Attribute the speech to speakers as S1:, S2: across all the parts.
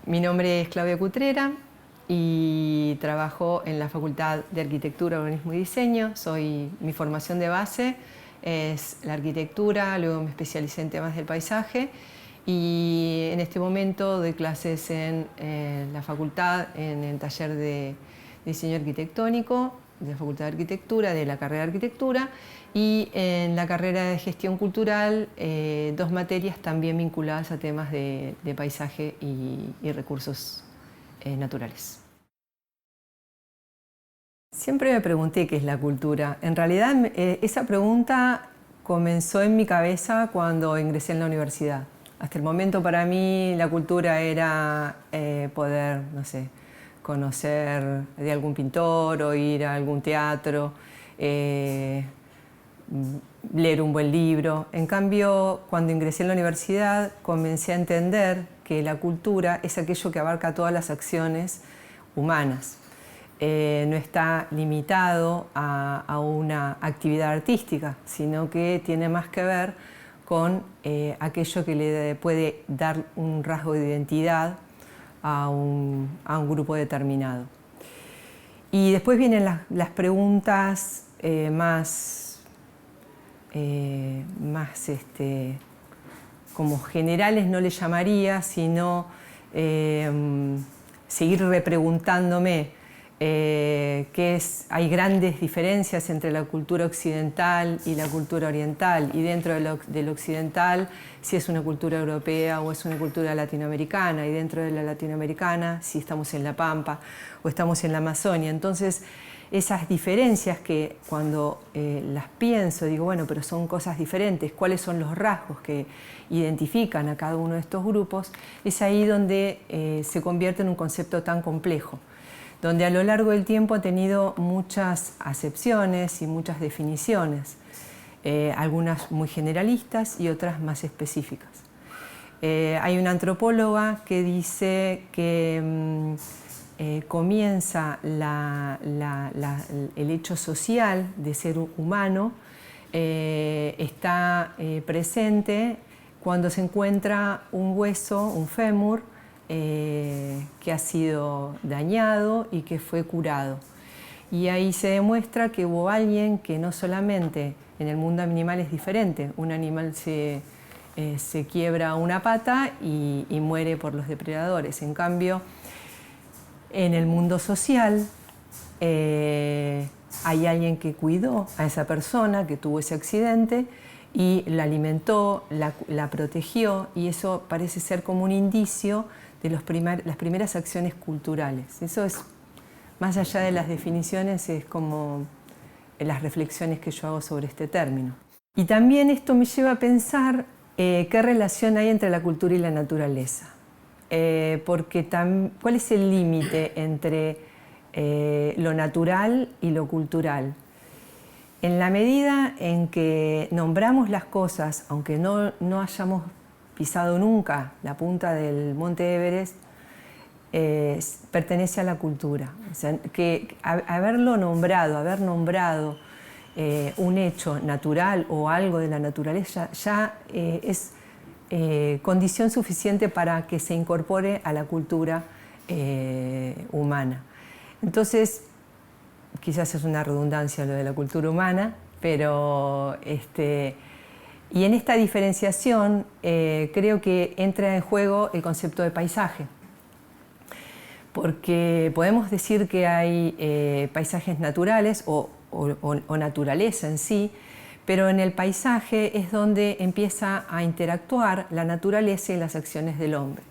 S1: Mi nombre es Claudia Cutrera y trabajo en la Facultad de Arquitectura, Urbanismo y Diseño. Mi formación de base es la arquitectura, luego me especialicé en temas del paisaje y en este momento doy clases en la facultad, en el taller de diseño arquitectónico de la Facultad de Arquitectura, de la carrera de Arquitectura, y en la carrera de Gestión Cultural, dos materias también vinculadas a temas de paisaje y recursos naturales. Siempre me pregunté qué es la cultura. En realidad, esa pregunta comenzó en mi cabeza cuando ingresé en la universidad. Hasta el momento para mí la cultura era poder, no sé, conocer de algún pintor o ir a algún teatro, leer un buen libro. En cambio, cuando ingresé en la universidad comencé a entender que la cultura es aquello que abarca todas las acciones humanas. No está limitado a una actividad artística, sino que tiene más que ver con aquello que le puede dar un rasgo de identidad a un grupo determinado. Y después vienen las preguntas más como generales, no le llamaría, sino seguir repreguntándome hay grandes diferencias entre la cultura occidental y la cultura oriental, y dentro del occidental si es una cultura europea o es una cultura latinoamericana, y dentro de la latinoamericana si estamos en la Pampa o estamos en la Amazonia. Entonces esas diferencias que cuando las pienso digo, bueno, pero son cosas diferentes, ¿cuáles son los rasgos que identifican a cada uno de estos grupos? Es ahí donde se convierte en un concepto tan complejo, donde a lo largo del tiempo ha tenido muchas acepciones y muchas definiciones, algunas muy generalistas y otras más específicas. Hay una antropóloga que dice que comienza el hecho social de ser humano, está presente cuando se encuentra un hueso, un fémur, que ha sido dañado y que fue curado. Y ahí se demuestra que hubo alguien que no solamente en el mundo animal es diferente, un animal se quiebra una pata y muere por los depredadores. En cambio, en el mundo social hay alguien que cuidó a esa persona que tuvo ese accidente y la alimentó, la protegió, y eso parece ser como un indicio de las primeras acciones culturales. Eso es, más allá de las definiciones, es como las reflexiones que yo hago sobre este término. Y también esto me lleva a pensar qué relación hay entre la cultura y la naturaleza. Porque ¿cuál es el límite entre lo natural y lo cultural? En la medida en que nombramos las cosas, aunque no hayamos pisado nunca la punta del Monte Everest, pertenece a la cultura. O sea, que haber nombrado un hecho natural o algo de la naturaleza ya es condición suficiente para que se incorpore a la cultura humana. Entonces, quizás es una redundancia lo de la cultura humana, pero y en esta diferenciación creo que entra en juego el concepto de paisaje, porque podemos decir que hay paisajes naturales o naturaleza en sí, pero en el paisaje es donde empieza a interactuar la naturaleza y las acciones del hombre.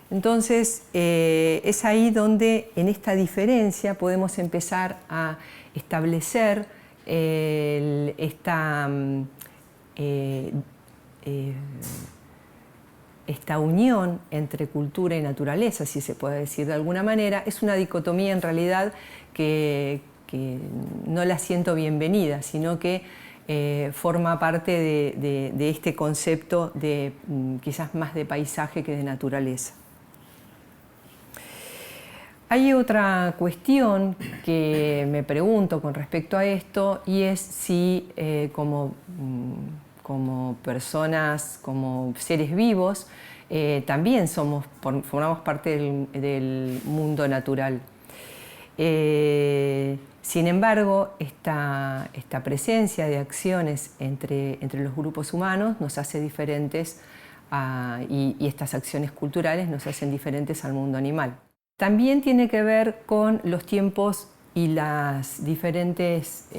S1: Entonces es ahí donde en esta diferencia podemos empezar a establecer esta unión entre cultura y naturaleza, si se puede decir de alguna manera. Es una dicotomía en realidad que no la siento bienvenida, sino que forma parte de este concepto de quizás más de paisaje que de naturaleza. Hay otra cuestión que me pregunto con respecto a esto, y es si como personas, como seres vivos, también formamos parte del mundo natural. Sin embargo, esta presencia de acciones entre los grupos humanos nos hace diferentes y estas acciones culturales nos hacen diferentes al mundo animal. También tiene que ver con los tiempos y las diferentes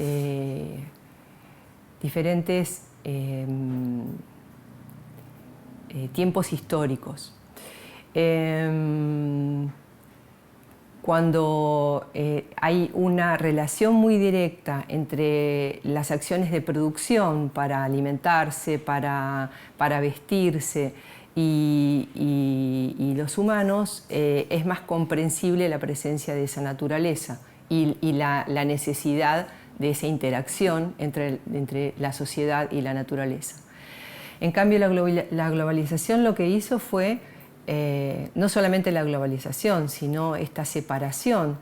S1: tiempos históricos. Cuando hay una relación muy directa entre las acciones de producción para alimentarse, para vestirse y los humanos, es más comprensible la presencia de esa naturaleza y la necesidad de esa interacción entre la sociedad y la naturaleza. En cambio, la globalización lo que hizo fue no solamente la globalización, sino esta separación.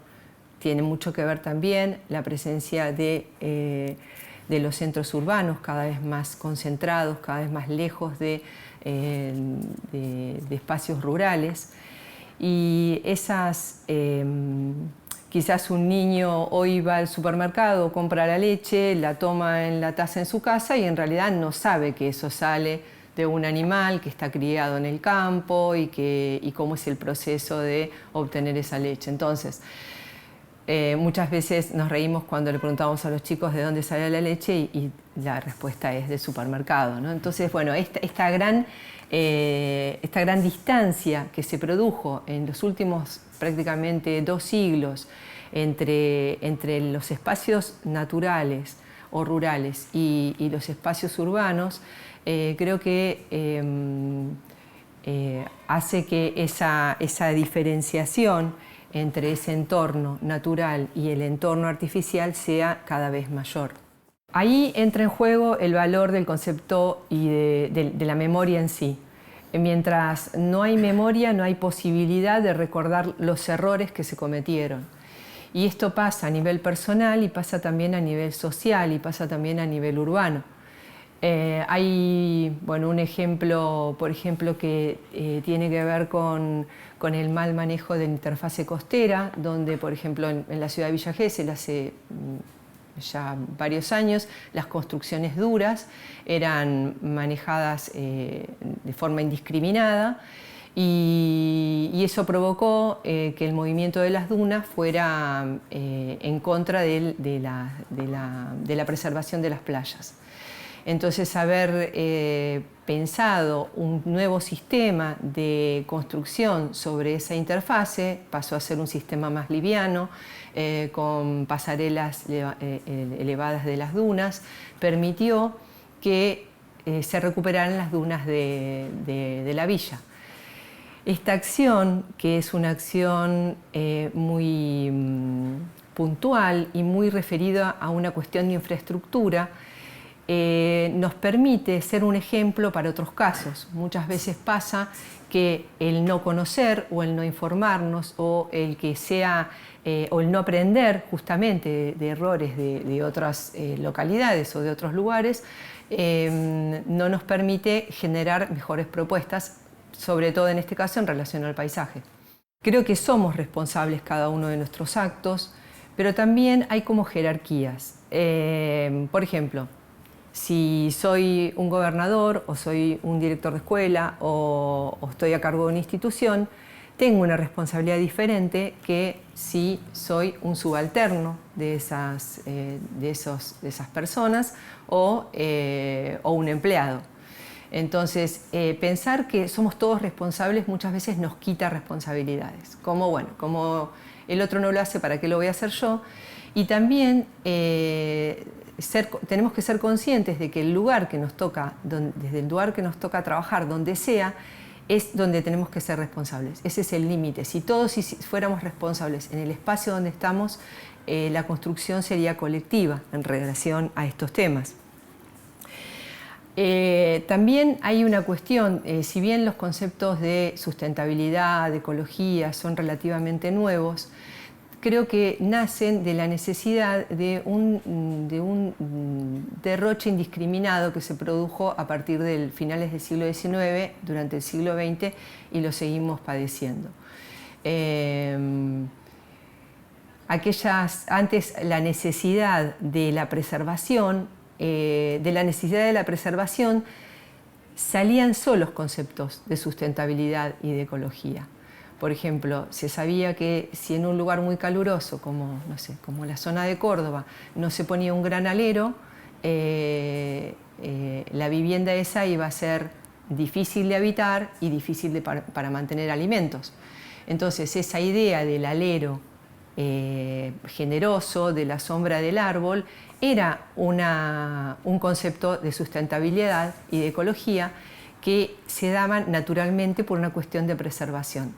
S1: Tiene mucho que ver también la presencia de los centros urbanos cada vez más concentrados, cada vez más lejos de espacios rurales. Y quizás un niño hoy va al supermercado, compra la leche, la toma en la taza en su casa y en realidad no sabe que eso sale de un animal que está criado en el campo y cómo es el proceso de obtener esa leche. Entonces, muchas veces nos reímos cuando le preguntamos a los chicos de dónde sale la leche y la respuesta es del supermercado, ¿no? Entonces, bueno, esta gran distancia que se produjo en los últimos prácticamente 2 siglos entre los espacios naturales o rurales y los espacios urbanos, creo que hace que esa diferenciación entre ese entorno natural y el entorno artificial sea cada vez mayor. Ahí entra en juego el valor del concepto y de la memoria en sí. Mientras no hay memoria, no hay posibilidad de recordar los errores que se cometieron. Y esto pasa a nivel personal y pasa también a nivel social y pasa también a nivel urbano. Hay un ejemplo, por ejemplo, que tiene que ver con el mal manejo de la interfase costera, donde, por ejemplo, en la ciudad de Villa Gesell hace ya varios años, las construcciones duras eran manejadas de forma indiscriminada y eso provocó que el movimiento de las dunas fuera en contra de la preservación de las playas. Entonces, haber pensado un nuevo sistema de construcción sobre esa interfase pasó a ser un sistema más liviano, con pasarelas elevadas de las dunas, permitió que se recuperaran las dunas de la villa. Esta acción, que es una acción muy puntual y muy referida a una cuestión de infraestructura, nos permite ser un ejemplo para otros casos. Muchas veces pasa que el no conocer o el no informarnos o el no aprender justamente de errores de otras localidades o de otros lugares no nos permite generar mejores propuestas, sobre todo en este caso en relación al paisaje. Creo que somos responsables cada uno de nuestros actos, pero también hay como jerarquías. Por ejemplo, si soy un gobernador o soy un director de escuela o estoy a cargo de una institución, tengo una responsabilidad diferente que si soy un subalterno de esas personas o un empleado. Entonces, pensar que somos todos responsables muchas veces nos quita responsabilidades. Como el otro no lo hace, ¿para qué lo voy a hacer yo? Y también tenemos que ser conscientes de que el lugar que nos toca, desde el lugar que nos toca trabajar, donde sea, es donde tenemos que ser responsables. Ese es el límite. Si todos fuéramos responsables en el espacio donde estamos, la construcción sería colectiva en relación a estos temas. También hay una cuestión, si bien los conceptos de sustentabilidad, de ecología son relativamente nuevos, creo que nacen de la necesidad de un derroche indiscriminado que se produjo a partir de finales del siglo XIX, durante el siglo XX, y lo seguimos padeciendo. Antes la necesidad de la preservación, salían solos conceptos de sustentabilidad y de ecología. Por ejemplo, se sabía que si en un lugar muy caluroso, como, no sé, como la zona de Córdoba, no se ponía un granalero, la vivienda esa iba a ser difícil de habitar y difícil para mantener alimentos. Entonces, esa idea del alero generoso, de la sombra del árbol, era un concepto de sustentabilidad y de ecología que se daban naturalmente por una cuestión de preservación.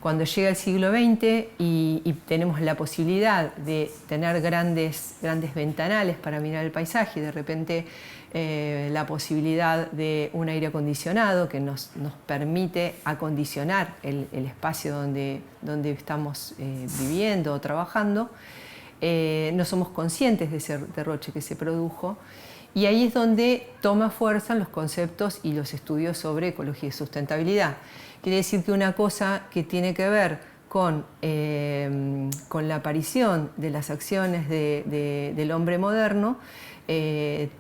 S1: Cuando llega el siglo XX y tenemos la posibilidad de tener grandes ventanales para mirar el paisaje, y de repente la posibilidad de un aire acondicionado que nos permite acondicionar el espacio donde estamos viviendo o trabajando, no somos conscientes de ese derroche que se produjo, y ahí es donde toma fuerza los conceptos y los estudios sobre ecología y sustentabilidad. Quiere decir que una cosa que tiene que ver con la aparición de las acciones del hombre moderno,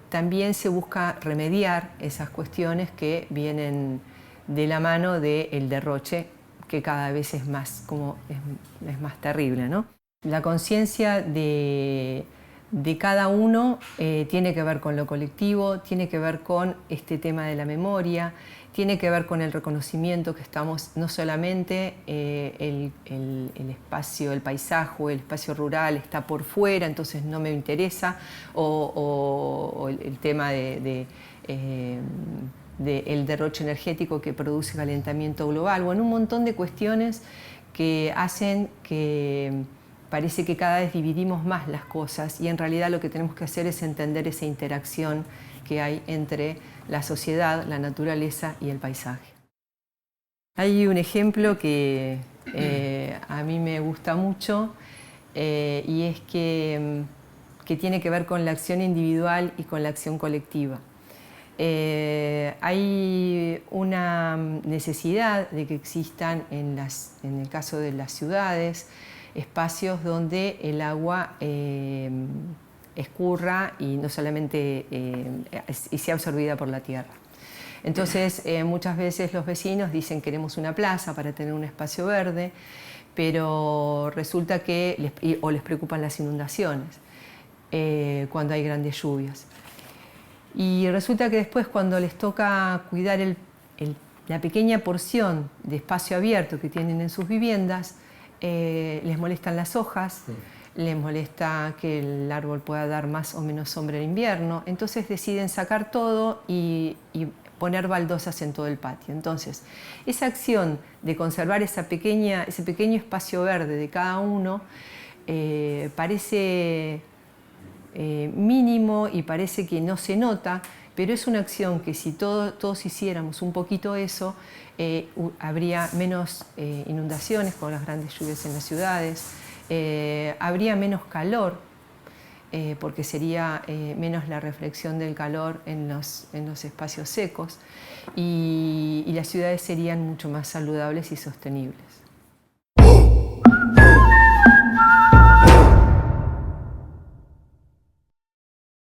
S1: también se busca remediar esas cuestiones que vienen de la mano del derroche, que cada vez es más terrible, ¿no? La conciencia de cada uno tiene que ver con lo colectivo, tiene que ver con este tema de la memoria, tiene que ver con el reconocimiento que estamos, no solamente el espacio, el paisaje, el espacio rural está por fuera, entonces no me interesa, o el tema del derroche energético que produce calentamiento global, bueno, un montón de cuestiones que hacen que parece que cada vez dividimos más las cosas, y en realidad lo que tenemos que hacer es entender esa interacción que hay entre la sociedad, la naturaleza y el paisaje. Hay un ejemplo que a mí me gusta mucho y es que tiene que ver con la acción individual y con la acción colectiva. Hay una necesidad de que existan en el caso de las ciudades espacios donde el agua escurra y no solamente y sea absorbida por la tierra. Entonces muchas veces los vecinos dicen queremos una plaza para tener un espacio verde, pero resulta que les preocupan las inundaciones cuando hay grandes lluvias. Y resulta que después cuando les toca cuidar la pequeña porción de espacio abierto que tienen en sus viviendas, les molestan las hojas, sí, les molesta que el árbol pueda dar más o menos sombra en invierno, entonces deciden sacar todo y poner baldosas en todo el patio. Entonces, esa acción de conservar ese pequeño espacio verde de cada uno parece mínimo y parece que no se nota, pero es una acción que si todos hiciéramos un poquito eso, habría menos inundaciones con las grandes lluvias en las ciudades, habría menos calor, porque sería menos la reflexión del calor en los espacios secos, y las ciudades serían mucho más saludables y sostenibles.